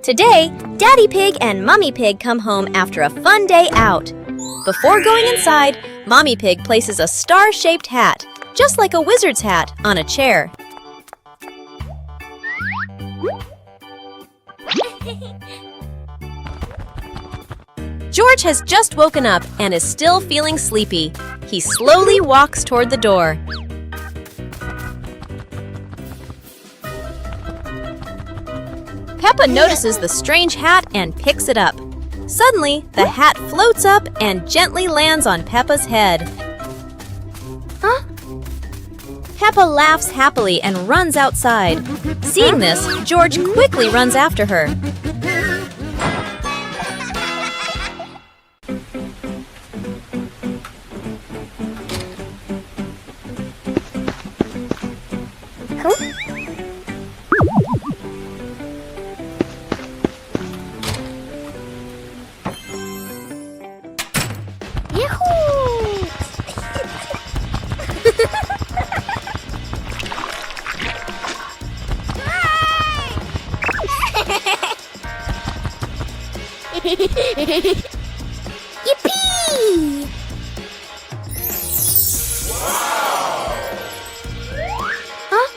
Today, Daddy Pig and Mummy Pig come home after a fun day out. Before going inside, Mommy Pig places a star-shaped hat, just like a wizard's hat, on a chair. George has just woken up and is still feeling sleepy. He slowly walks toward the door. Peppa notices the strange hat and picks it up. Suddenly, the hat floats up and gently lands on Peppa's head. Huh? Peppa laughs happily and runs outside. Seeing this, George quickly runs after her. Yippee! Huh?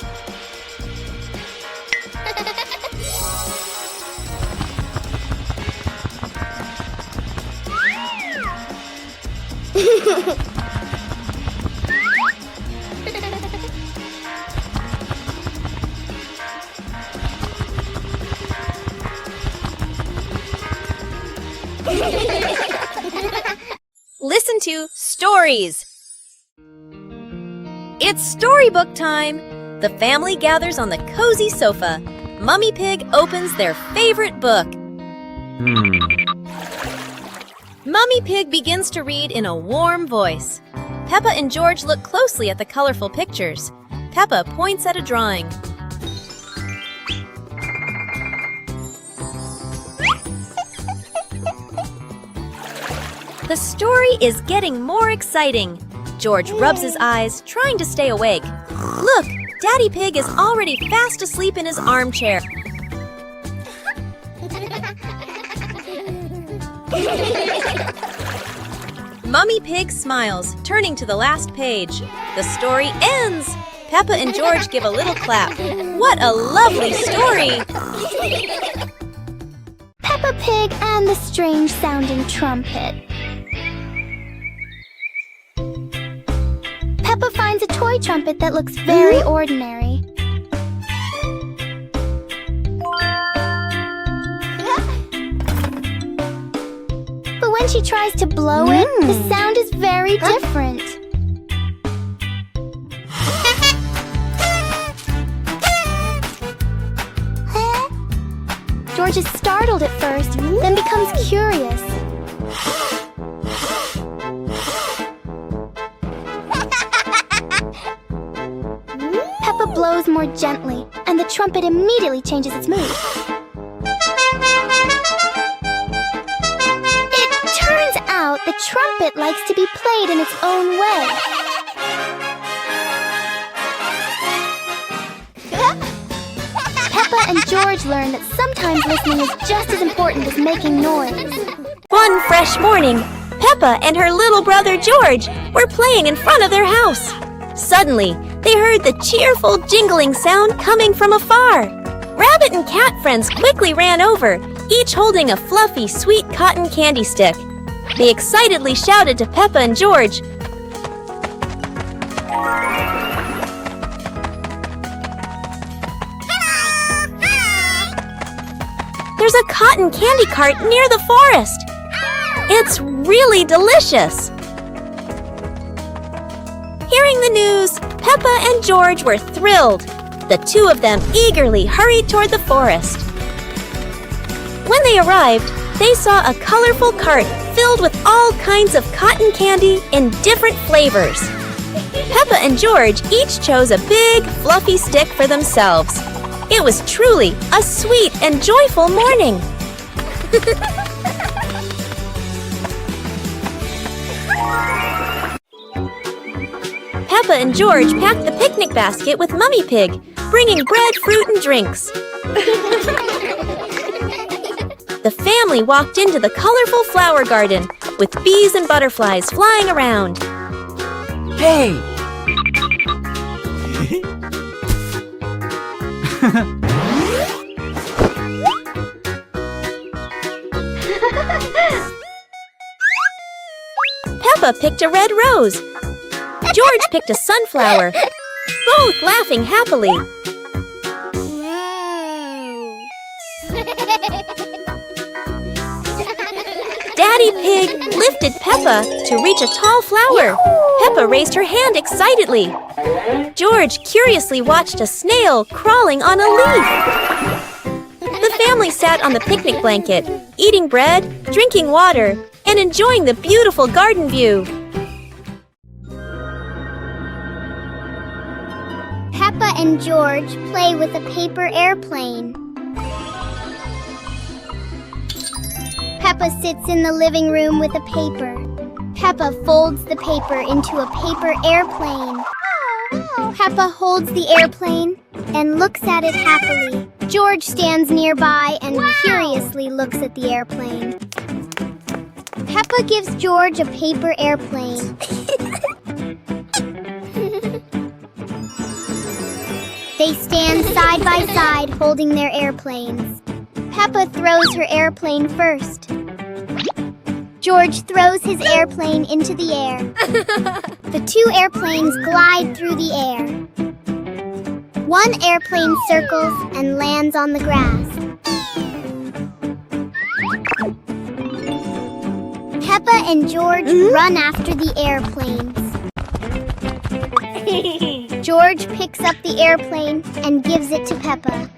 Listen to stories. It's storybook time. The family gathers on the cozy sofa. Mummy Pig opens their favorite book. Mummy Pig begins to read in a warm voice. Peppa and George look closely at the colorful pictures. Peppa points at a drawing. The story is getting more exciting. George rubs his eyes, trying to stay awake. Look, Daddy Pig is already fast asleep in his armchair. Mummy Pig smiles, turning to the last page. The story ends. Peppa and George give a little clap. What a lovely story! Peppa Pig and the strange-sounding trumpet. Peppa finds a toy trumpet that looks very ordinary. But when she tries to blow it, the sound is very different. George is startled at first, then becomes curious. Peppa blows more gently, and the trumpet immediately changes its mood. It turns out the trumpet likes to be played in its own way. Peppa and George learn that sometimes listening is just as important as making noise. One fresh morning, Peppa and her little brother George were playing in front of their house. Suddenly, they heard the cheerful jingling sound coming from afar. Rabbit and cat friends quickly ran over, each holding a fluffy, sweet cotton candy stick. They excitedly shouted to Peppa and George, "There's a cotton candy cart near the forest. It's really delicious." Hearing the news, Peppa and George were thrilled. The two of them eagerly hurried toward the forest. When they arrived, they saw a colorful cart filled with all kinds of cotton candy in different flavors. Peppa and George each chose a big, fluffy stick for themselves. It was truly a sweet and joyful morning. Peppa and George packed the picnic basket with Mummy Pig, bringing bread, fruit, and drinks. The family walked into the colorful flower garden with bees and butterflies flying around. Hey! Peppa picked a red rose. George picked a sunflower, both laughing happily. Daddy Pig lifted Peppa to reach a tall flower. Peppa raised her hand excitedly. George curiously watched a snail crawling on a leaf. The family sat on the picnic blanket, eating bread, drinking water, and enjoying the beautiful garden view. Peppa and George play with a paper airplane. Peppa sits in the living room with a paper. Peppa folds the paper into a paper airplane. Peppa holds the airplane and looks at it happily. George stands nearby and curiously looks at the airplane. Peppa gives George a paper airplane. They stand side by side holding their airplanes. Peppa throws her airplane first. George throws his airplane into the air. The two airplanes glide through the air. One airplane circles and lands on the grass. Peppa and George run after the airplanes. George picks up the airplane and gives it to Peppa.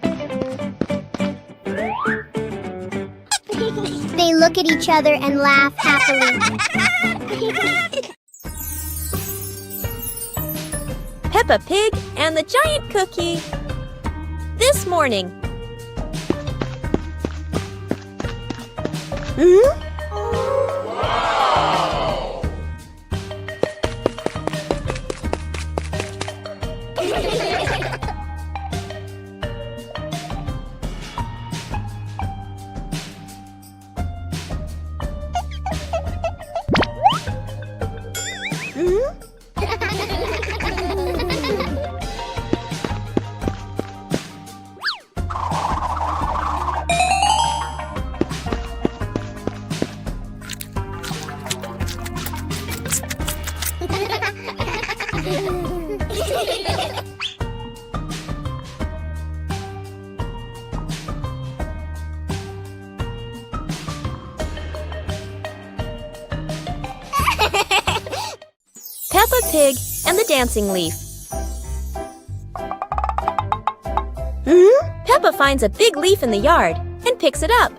They look at each other and laugh happily. Peppa Pig and the Giant Cookie. This morning. Peppa Pig and the Dancing Leaf. Peppa finds a big leaf in the yard and picks it up.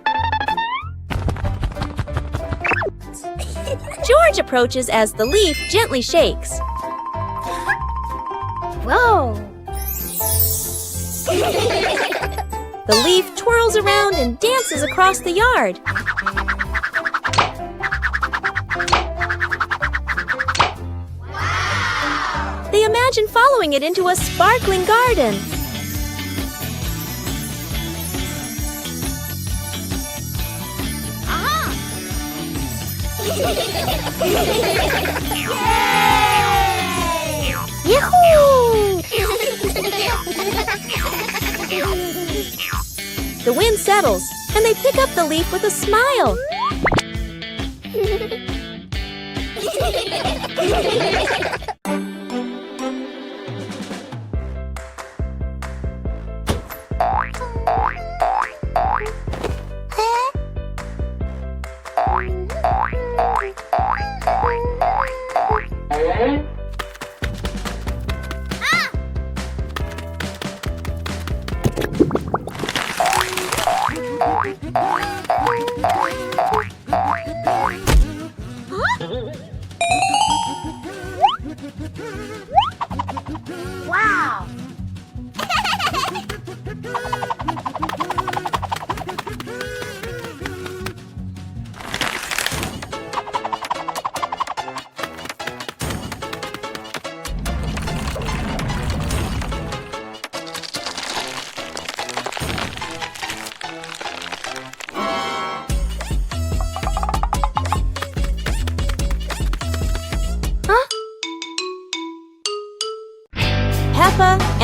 George approaches as the leaf gently shakes. Whoa! The leaf twirls around and dances across the yard. They imagine following it into a sparkling garden. Yahoo! The wind settles, and they pick up the leaf with a smile. Wow!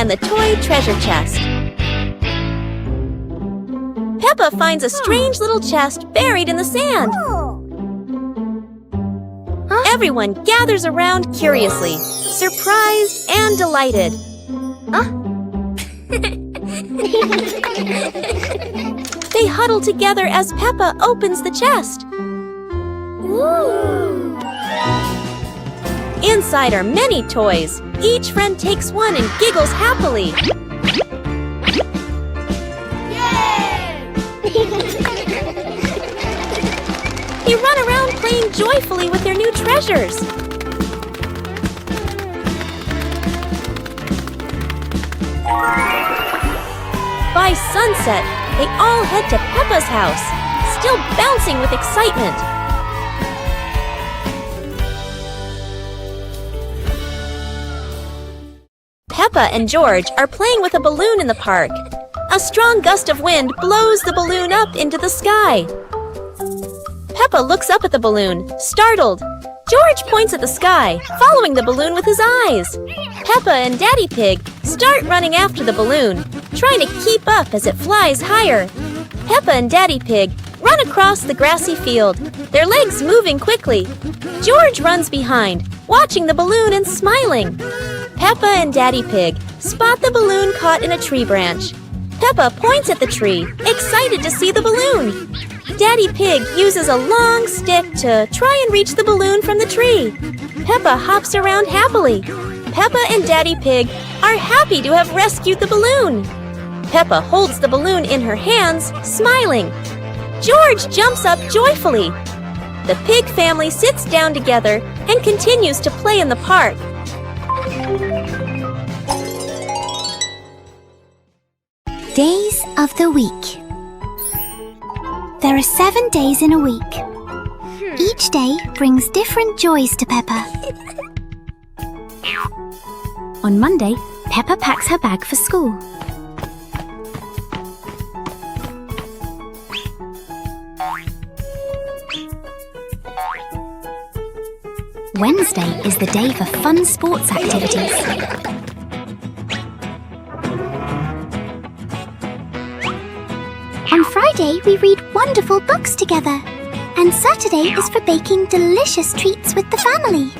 and the toy treasure chest. Peppa finds a strange little chest buried in the sand. Everyone gathers around curiously, surprised and delighted. They huddle together as Peppa opens the chest. Inside are many toys. Each friend takes one and giggles happily. They run around playing joyfully with their new treasures. By sunset, they all head to Peppa's house, still bouncing with excitement. Peppa and George are playing with a balloon in the park. A strong gust of wind blows the balloon up into the sky. Peppa looks up at the balloon, startled. George points at the sky, following the balloon with his eyes. Peppa and Daddy Pig start running after the balloon, trying to keep up as it flies higher. Peppa and Daddy Pig run across the grassy field, their legs moving quickly. George runs behind, watching the balloon and smiling. Peppa and Daddy Pig spot the balloon caught in a tree branch. Peppa points at the tree, excited to see the balloon. Daddy Pig uses a long stick to try and reach the balloon from the tree. Peppa hops around happily. Peppa and Daddy Pig are happy to have rescued the balloon. Peppa holds the balloon in her hands, smiling. George jumps up joyfully. The pig family sits down together and continues to play in the park. Days of the week. There are 7 days in a week. Each day brings different joys to Peppa. On Monday, Peppa packs her bag for school. Wednesday is the day for fun sports activities. On Friday, we read wonderful books together. And Saturday is for baking delicious treats with the family.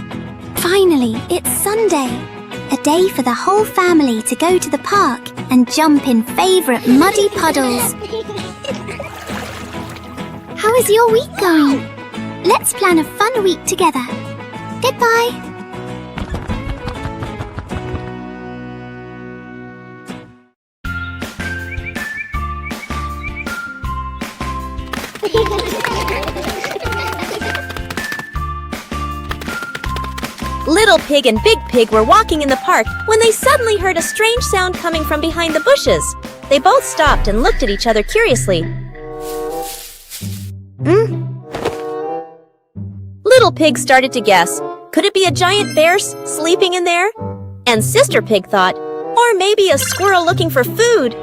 Finally, it's Sunday. A day for the whole family to go to the park and jump in favourite muddy puddles. How is your week going? Let's plan a fun week together. Goodbye. Little Pig and Big Pig were walking in the park when they suddenly heard a strange sound coming from behind the bushes. They both stopped and looked at each other curiously. Little Pig started to guess. Could it be a giant bear sleeping in there? And Sister Pig thought, or maybe a squirrel looking for food.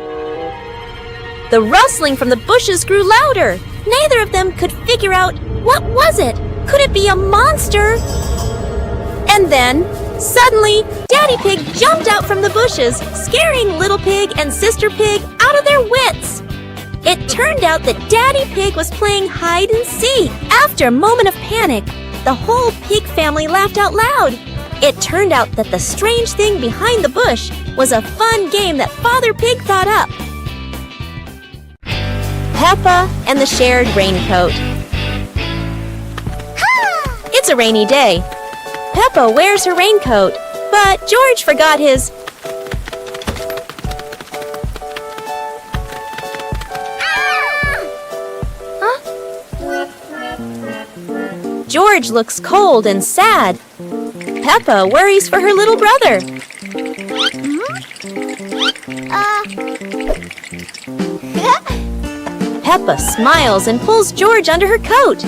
The rustling from the bushes grew louder. Neither of them could figure out, what was it? Could it be a monster? And then, suddenly, Daddy Pig jumped out from the bushes, scaring Little Pig and Sister Pig out of their wits. It turned out that Daddy Pig was playing hide and seek. After a moment of panic, the whole pig family laughed out loud. It turned out that the strange thing behind the bush was a fun game that Father Pig thought up. Peppa and the Shared Raincoat. It's a rainy day. Peppa wears her raincoat, but George forgot his. George looks cold and sad. Peppa worries for her little brother. Peppa smiles and pulls George under her coat.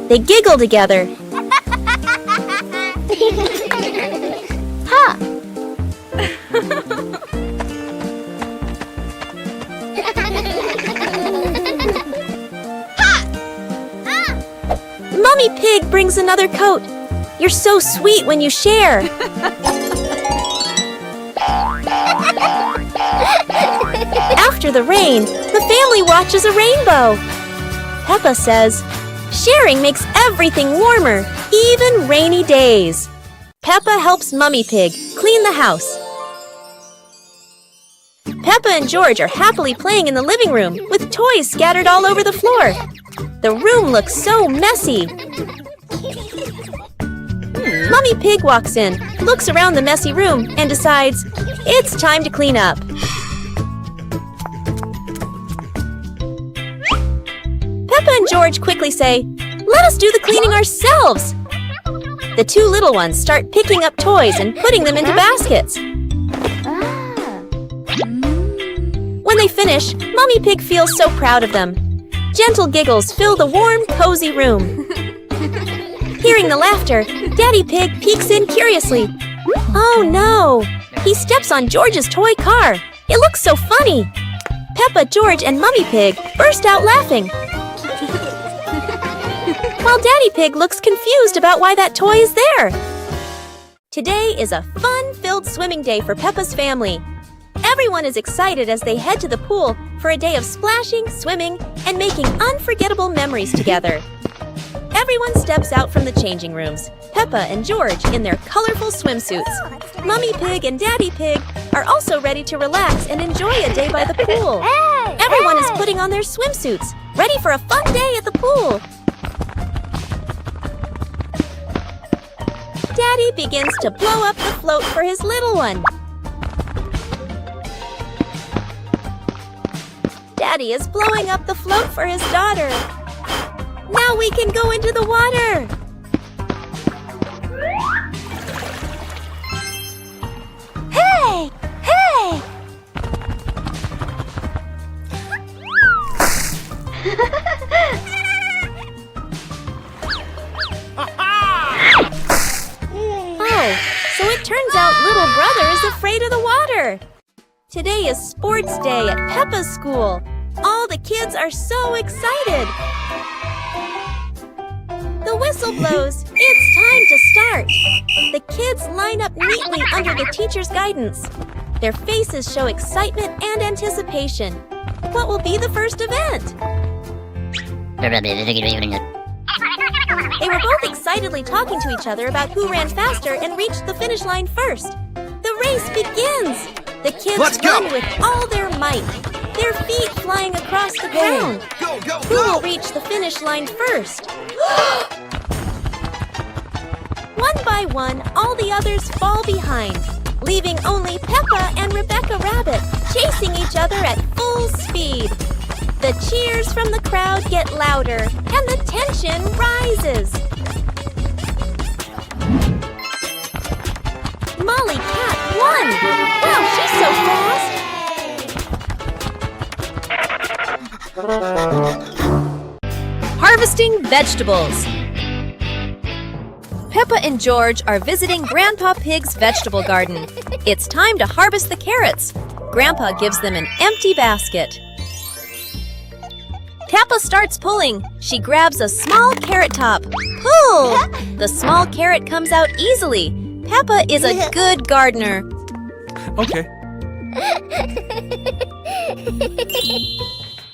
They giggle together. Ha! Mummy Pig brings another coat. You're so sweet when you share. After the rain, the family watches a rainbow. Peppa says, "Sharing makes everything warmer, even rainy days." Peppa helps Mummy Pig clean the house. Peppa and George are happily playing in the living room with toys scattered all over the floor. The room looks so messy. Mummy Pig walks in, looks around the messy room, and decides it's time to clean up. Peppa and George quickly say, "Let us do the cleaning ourselves." The two little ones start picking up toys and putting them into baskets. When they finish, Mummy Pig feels so proud of them. Gentle giggles fill the warm, cozy room. Hearing the laughter, Daddy Pig peeks in curiously. Oh no! He steps on George's toy car. It looks so funny. Peppa, George, and Mummy Pig burst out laughing. While Daddy Pig looks confused about why that toy is there. Today is a fun-filled swimming day for Peppa's family. Everyone is excited as they head to the pool for a day of splashing, swimming, and making unforgettable memories together. Everyone steps out from the changing rooms, Peppa and George in their colorful swimsuits. Mummy Pig and Daddy Pig are also ready to relax and enjoy a day by the pool. Everyone is putting on their swimsuits, ready for a fun day at the pool. Daddy begins to blow up the float for his little one. Daddy is blowing up the float for his daughter. Now we can go into the water. Hey! Hey! Oh, so it turns out little brother is afraid of the water. Today is sports day at Peppa's school. All the kids are so excited. The whistle blows. It's time to start. The kids line up neatly under the teacher's guidance. Their faces show excitement and anticipation. What will be the first event? They were both excitedly talking to each other about who ran faster and reached the finish line first. The race begins. The kids run with all their might, their feet flying across the ground. Who will reach the finish line first? One by one, all the others fall behind, leaving only Peppa and Rebecca Rabbit chasing each other at full speed. The cheers from the crowd get louder, and the tension rises. Molly Cat won! Wow, she's so fast! Harvesting vegetables. Peppa and George are visiting Grandpa Pig's vegetable garden. It's time to harvest the carrots. Grandpa gives them an empty basket. Peppa starts pulling. She grabs a small carrot top. Pull! The small carrot comes out easily. Peppa is a good gardener. Okay.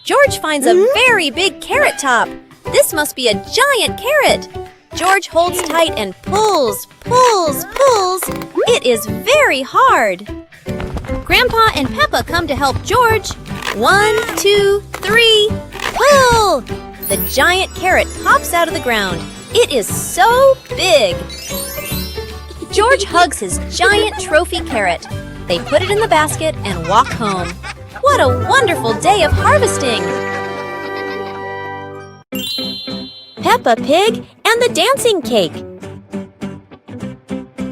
George finds a very big carrot top. This must be a giant carrot. George holds tight and pulls, pulls, pulls. It is very hard. Grandpa and Peppa come to help George. 1, 2, 3, pull! The giant carrot pops out of the ground. It is so big. George hugs his giant trophy carrot. They put it in the basket and walk home. What a wonderful day of harvesting! Peppa Pig and the dancing cake.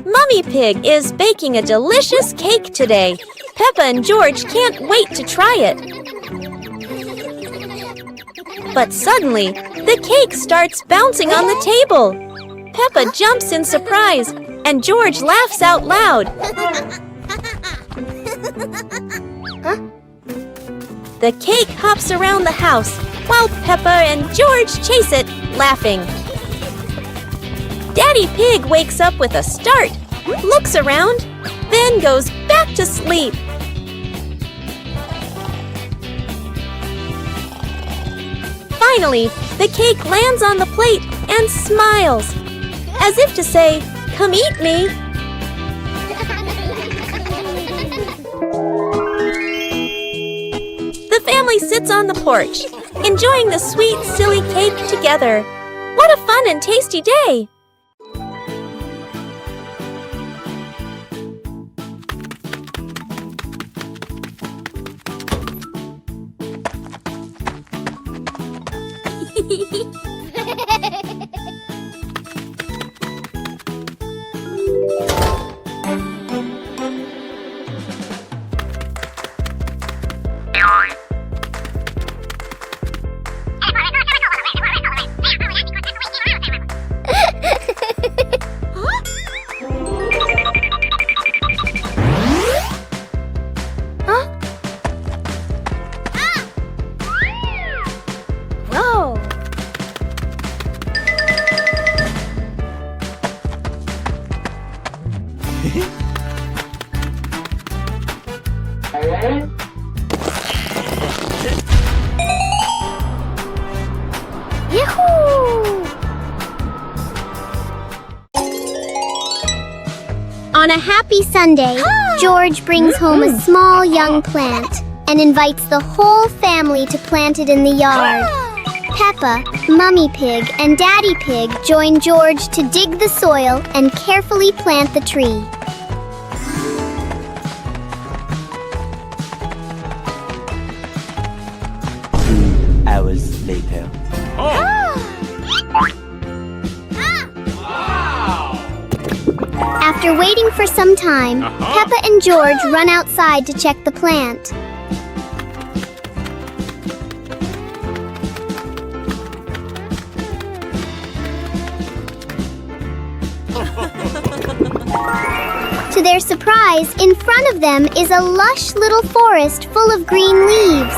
Mummy Pig is baking a delicious cake today. Peppa and George can't wait to try it. But suddenly, the cake starts bouncing on the table. Peppa jumps in surprise, and George laughs out loud. The cake hops around the house, while Peppa and George chase it, laughing. Daddy Pig wakes up with a start, looks around, then goes back to sleep. Finally, the cake lands on the plate and smiles, as if to say, "Come eat me." The family sits on the porch, enjoying the sweet, silly cake together. What a fun and tasty day! Whoa! Yahoo! On a happy Sunday, George brings home a small young plant and invites the whole family to plant it in the yard. Peppa, Mummy Pig, and Daddy Pig join George to dig the soil and carefully plant the tree. 2 hours later. After waiting for some time, Peppa and George run outside to check the plant. To their surprise, in front of them is a lush little forest full of green leaves.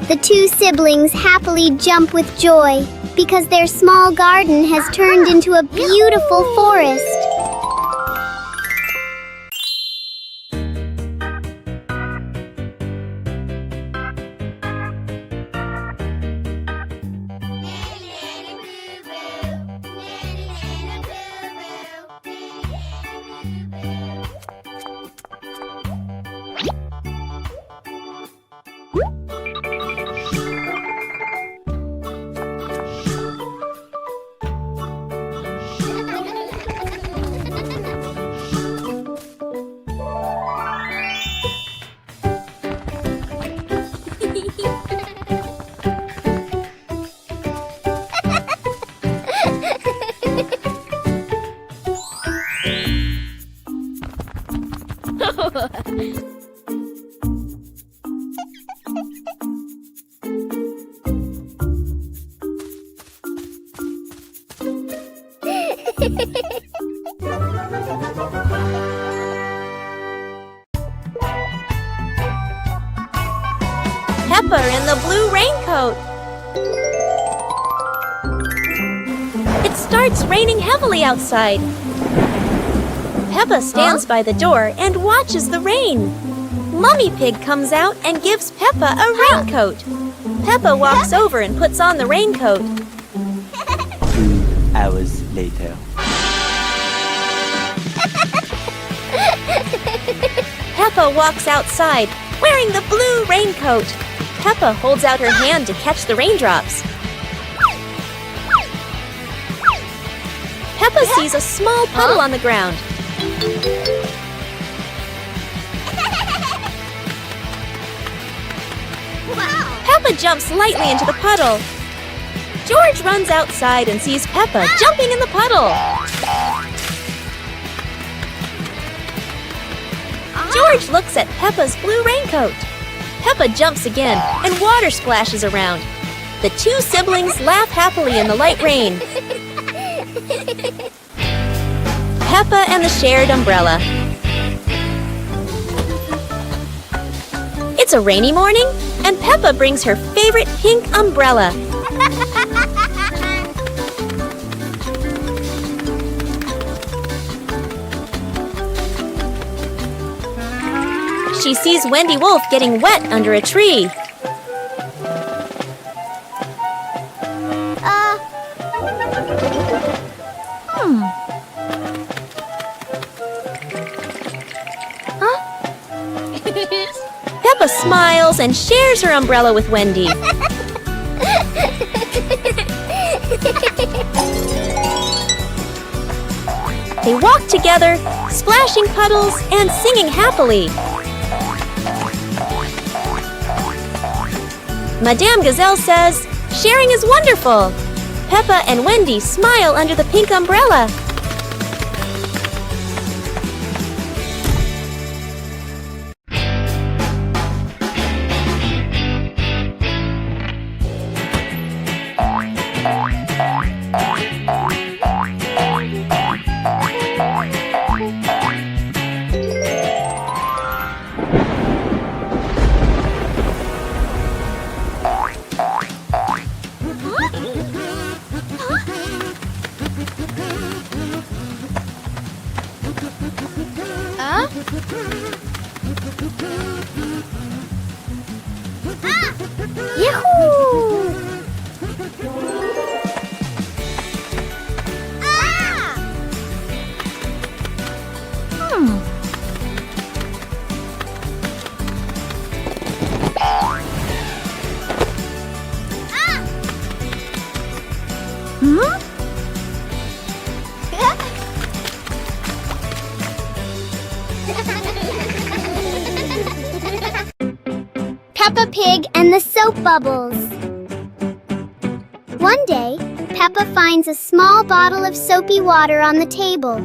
The two siblings happily jump with joy because their small garden has turned into a beautiful forest. Peppa in the blue raincoat. It starts raining heavily outside. Peppa stands by the door and watches the rain. Mummy Pig comes out and gives Peppa a raincoat. Peppa walks over and puts on the raincoat. 2 hours later. Peppa walks outside, wearing the blue raincoat. Peppa holds out her hand to catch the raindrops. Peppa sees a small puddle on the ground. Peppa jumps lightly into the puddle. George runs outside and sees Peppa jumping in the puddle. George looks at Peppa's blue raincoat. Peppa jumps again, and water splashes around. The two siblings laugh happily in the light rain. Peppa and the shared umbrella. It's a rainy morning, and Peppa brings her favorite pink umbrella. She sees Wendy Wolf getting wet under a tree. smiles and shares her umbrella with Wendy. They walk together, splashing puddles and singing happily. Madame Gazelle says, "Sharing is wonderful." Peppa and Wendy smile under the pink umbrella. Peppa Pig and the Soap Bubbles. One day, Peppa finds a small bottle of soapy water on the table.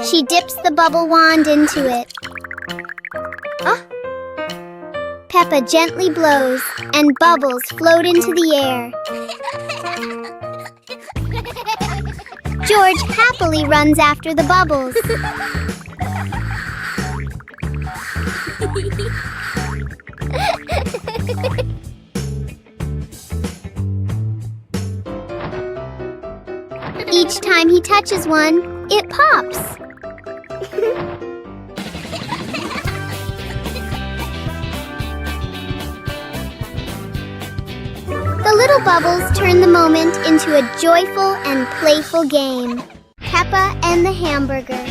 She dips the bubble wand into it. Peppa gently blows, and bubbles float into the air. George happily runs after the bubbles. Each time he touches one, it pops. The little bubbles turn the moment into a joyful and playful game. Peppa and the hamburger.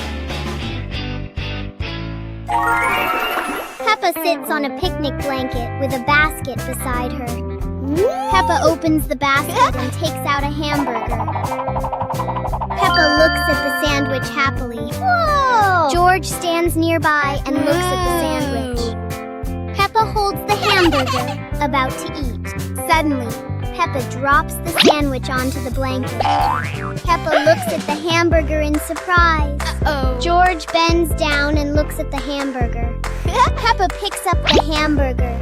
Peppa sits on a picnic blanket with a basket beside her. Peppa opens the basket and takes out a hamburger. Peppa looks at the sandwich happily. Whoa! George stands nearby and looks at the sandwich. Peppa holds the hamburger, about to eat. Suddenly, Peppa drops the sandwich onto the blanket. Peppa looks at the hamburger in surprise. George bends down and looks at the hamburger. Peppa picks up the hamburger.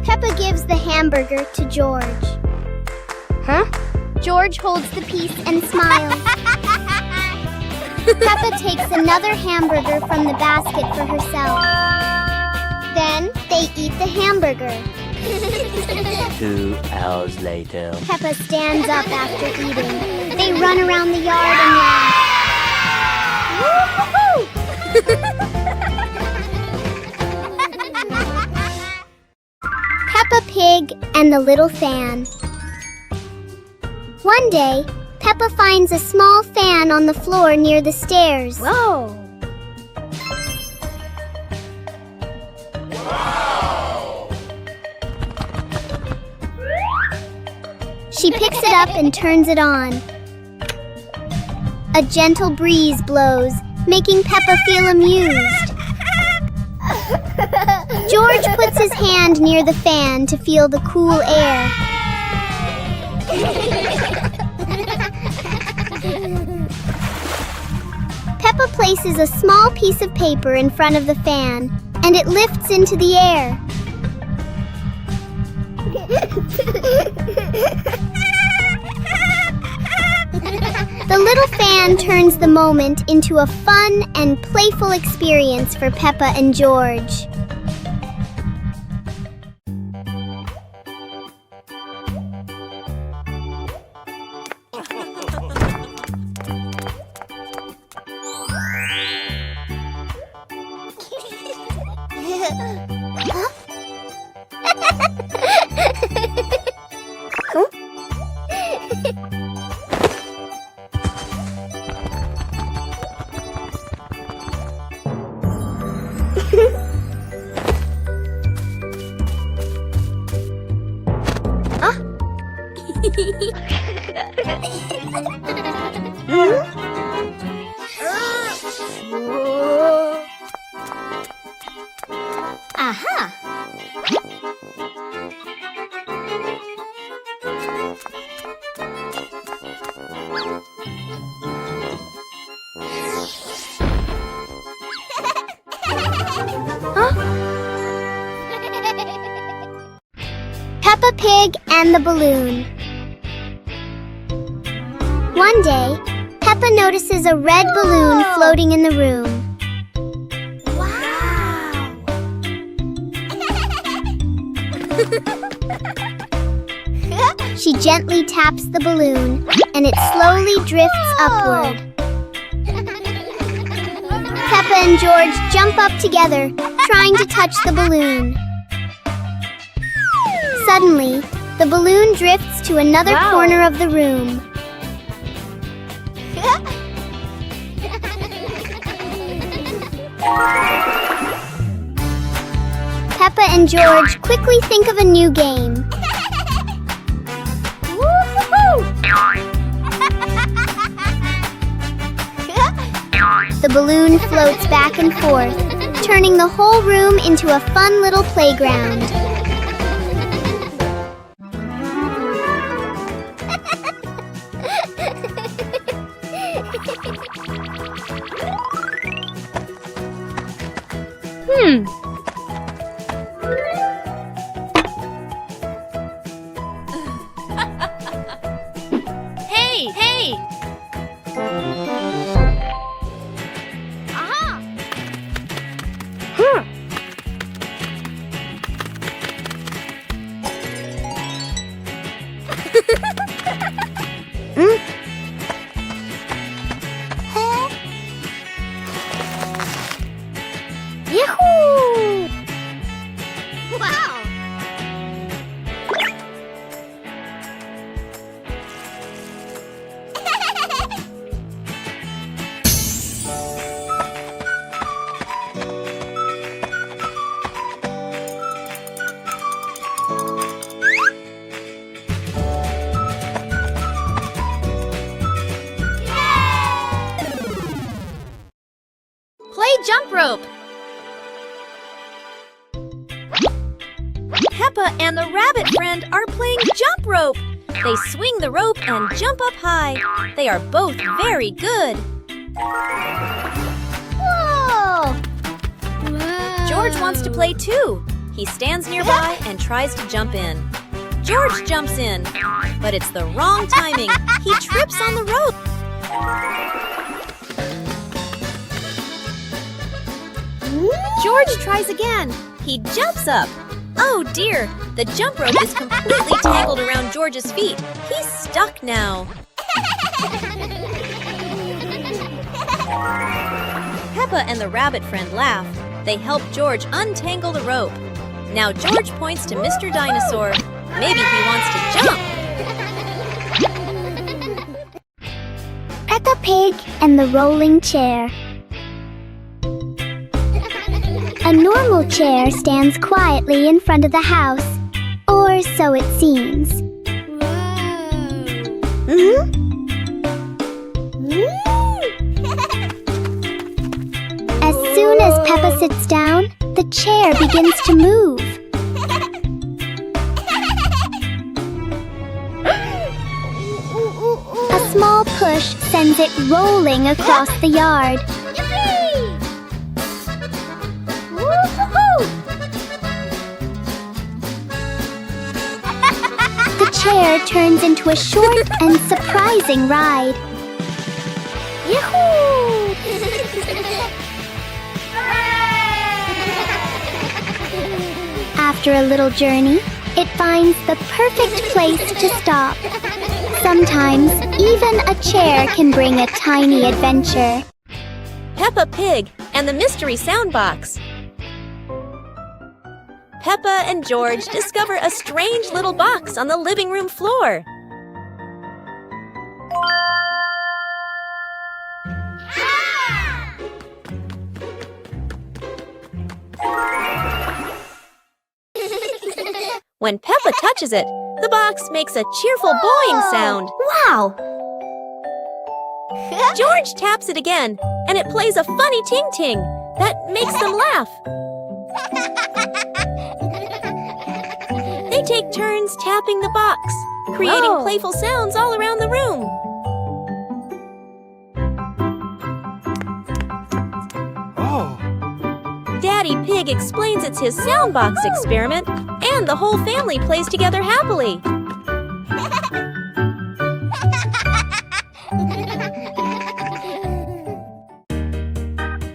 Peppa gives the hamburger to George. George holds the piece and smiles. Peppa takes another hamburger from the basket for herself. Then they eat the hamburger. 2 hours later. Peppa stands up after eating. They run around the yard and laugh. Peppa Pig and the Little Fan. One day, Peppa finds a small fan on the floor near the stairs. Whoa! She picks it up and turns it on. A gentle breeze blows, making Peppa feel amused. George puts his hand near the fan to feel the cool air. Peppa places a small piece of paper in front of the fan, and it lifts into the air. The little fan turns the moment into a fun and playful experience for Peppa and George. Aha! Peppa Pig and the balloon. One day, Peppa notices a red balloon floating in the room. Wow! She gently taps the balloon, and it slowly drifts upward. Peppa and George jump up together, trying to touch the balloon. Suddenly, the balloon drifts to another corner of the room. Peppa and George quickly think of a new game. The balloon floats back and forth, turning the whole room into a fun little playground. Hey, hey! Aha! Yahoo! Wow! Play jump rope! Peppa and the rabbit friend are playing jump rope. They swing the rope and jump up high. They are both very good. Whoa! George wants to play too. He stands nearby and tries to jump in. George jumps in, but it's the wrong timing. He trips on the rope. George tries again. He jumps up. Oh dear, the jump rope is completely tangled around George's feet. He's stuck now. Peppa and the rabbit friend laugh. They help George untangle the rope. Now George points to Mr. Dinosaur. Maybe he wants to jump. Peppa Pig and the rolling chair. A normal chair stands quietly in front of the house, or so it seems. As soon as Peppa sits down, the chair begins to move. A small push sends it rolling across the yard. The chair turns into a short and surprising ride. Yahoo! After a little journey, it finds the perfect place to stop. Sometimes, even a chair can bring a tiny adventure. Peppa Pig and the Mystery Sound Box. Peppa and George discover a strange little box on the living room floor. When Peppa touches it, The box makes a cheerful boing sound. Wow! George taps it again, and it plays a funny ting-ting that makes them laugh. They take turns tapping the box, creating playful sounds all around the room. Daddy Pig explains it's his soundbox experiment, and the whole family plays together happily.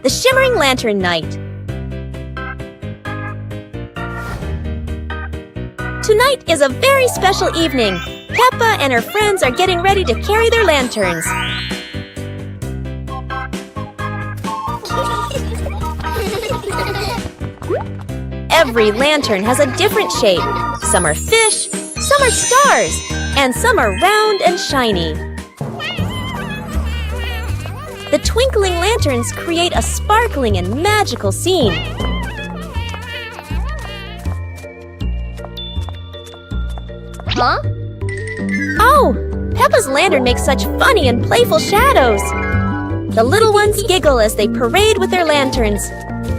The Shimmering Lantern Night. Tonight is a very special evening. Peppa and her friends are getting ready to carry their lanterns. Every lantern has a different shape. Some are fish, some are stars, and some are round and shiny. The twinkling lanterns create a sparkling and magical scene. Huh? Oh! Peppa's lantern makes such funny and playful shadows. The little ones giggle as they parade with their lanterns.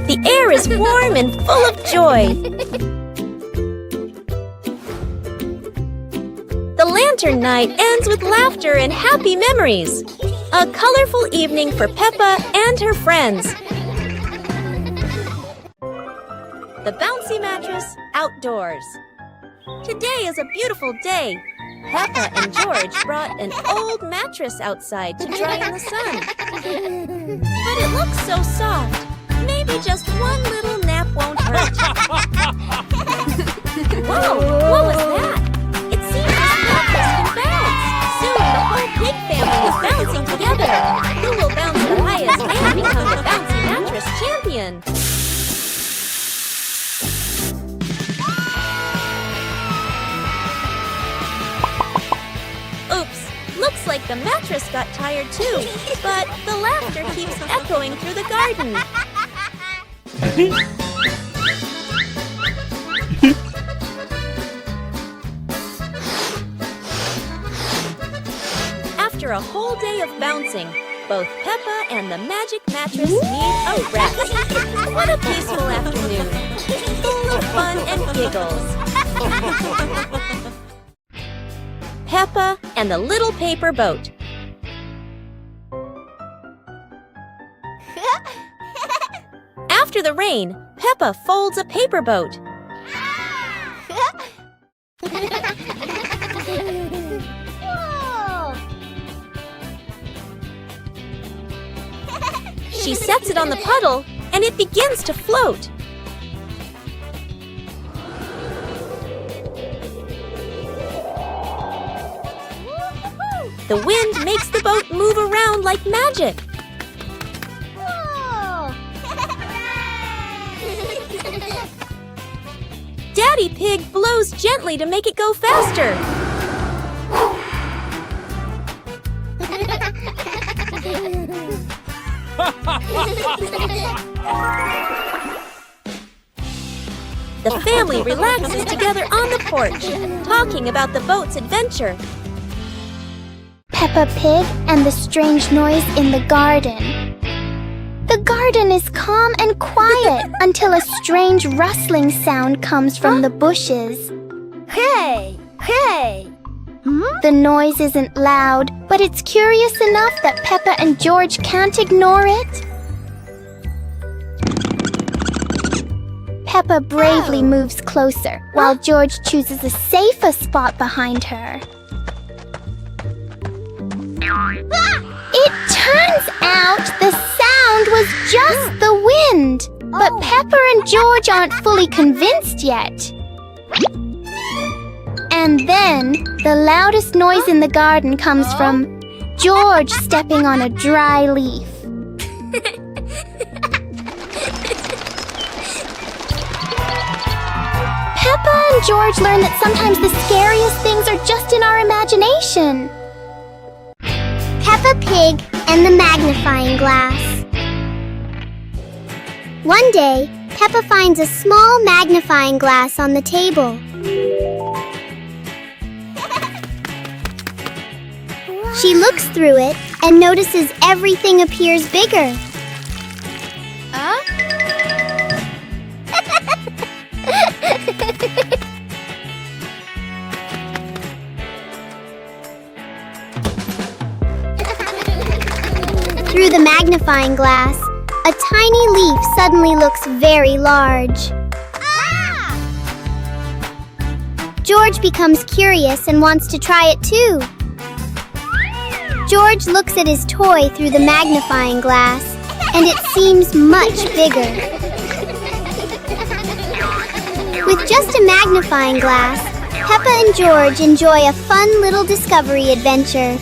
The air is warm and full of joy. The lantern night ends with laughter and happy memories. A colorful evening for Peppa and her friends. The bouncy mattress outdoors. Today is a beautiful day. Peppa and George brought an old mattress outside to dry in the sun. But it looks so soft. Maybe just one little nap won't hurt. Whoa! What was that? It seems this mattress can bounce. Soon the whole pig family is bouncing together. Who will bounce the highest and become the bouncy mattress champion? Oops! Looks like the mattress got tired too. But the laughter keeps echoing through the garden. After a whole day of bouncing, both Peppa and the magic mattress need a rest. What a peaceful afternoon, full of fun and giggles. Peppa and the Little Paper Boat. After the rain, Peppa folds a paper boat. She sets it on the puddle, and it begins to float. The wind makes the boat move around like magic. Daddy Pig blows gently to make it go faster. The family relaxes together on the porch, talking about the boat's adventure. Peppa Pig and the strange noise in the garden. The garden is calm and quiet until a strange rustling sound comes from the bushes. Hey! Hey! The noise isn't loud, but it's curious enough that Peppa and George can't ignore it. Peppa bravely moves closer, while George chooses a safer spot behind her. It turns out the sound was just the wind, but Peppa and George aren't fully convinced yet. And then, the loudest noise in the garden comes from George stepping on a dry leaf. Peppa and George learn that sometimes the scariest things are just in our imagination. Peppa Pig and the magnifying glass. One day, Peppa finds a small magnifying glass on the table. She looks through it and notices everything appears bigger. Through the magnifying glass, a tiny leaf suddenly looks very large. George becomes curious and wants to try it too. George looks at his toy through the magnifying glass, and it seems much bigger. With just a magnifying glass, Peppa and George enjoy a fun little discovery adventure.